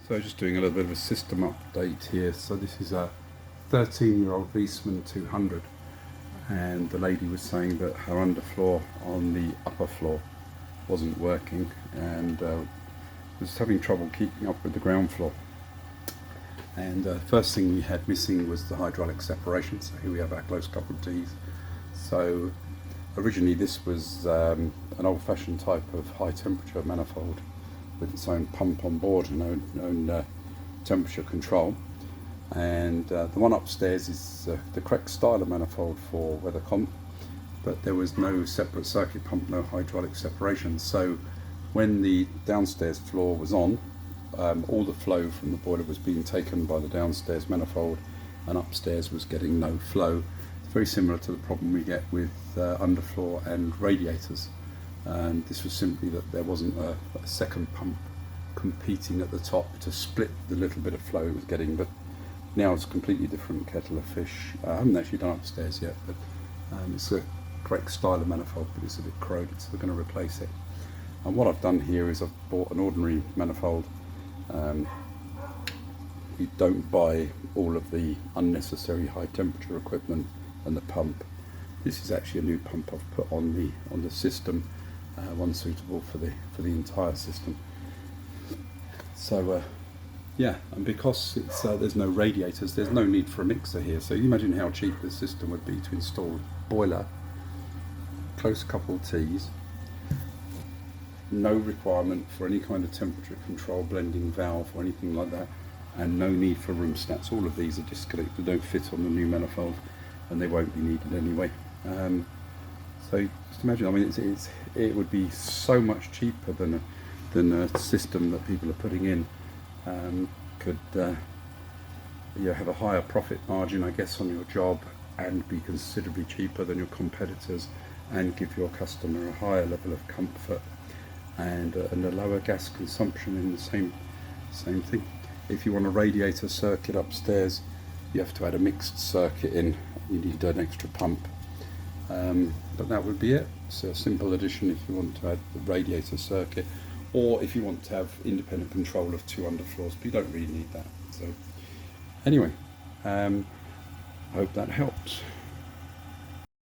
So just doing a little bit of a system update here. So this is a 13-year-old Viessmann 200, and the lady was saying that her underfloor on the upper floor wasn't working and was having trouble keeping up with the ground floor. And first thing we had missing was the hydraulic separation. So here we have our close coupled T's. So originally this was an old-fashioned type of high temperature manifold with its own pump on board and own temperature control. And the one upstairs is the correct style of manifold for weather comp, but there was no separate circuit pump, no hydraulic separation. So when the downstairs floor was on, all the flow from the boiler was being taken by the downstairs manifold, and upstairs was getting no flow. It's very similar to the problem we get with underfloor and radiators. And this was simply that there wasn't a second pump competing at the top to split the little bit of flow it was getting. But now it's a completely different kettle of fish. I haven't actually done upstairs yet, but it's a correct style of manifold, but it's a bit corroded, so we're going to replace it. And what I've done here is I've bought an ordinary manifold. You don't buy all of the unnecessary high temperature equipment and the pump. This is actually a new pump I've put on the system, one suitable for the entire system. So yeah, and because it's there's no radiators, there's no need for a mixer here. So you imagine how cheap this system would be to install. Boiler, close coupled T's, no requirement for any kind of temperature control, blending valve or anything like that, and no need for room stats. All of these are disconnected, don't fit on the new manifold, and they won't be needed anyway. So just imagine, I mean, it would be so much cheaper than a system that people are putting in. Could have a higher profit margin, I guess, on your job, and be considerably cheaper than your competitors, and give your customer a higher level of comfort and a lower gas consumption in the same thing. If you want a radiator circuit upstairs, you have to add a mixed circuit in. You need an extra pump. But that would be it. It's a simple addition if you want to add the radiator circuit, or if you want to have independent control of two underfloors, but you don't really need that. So anyway, I hope that helps.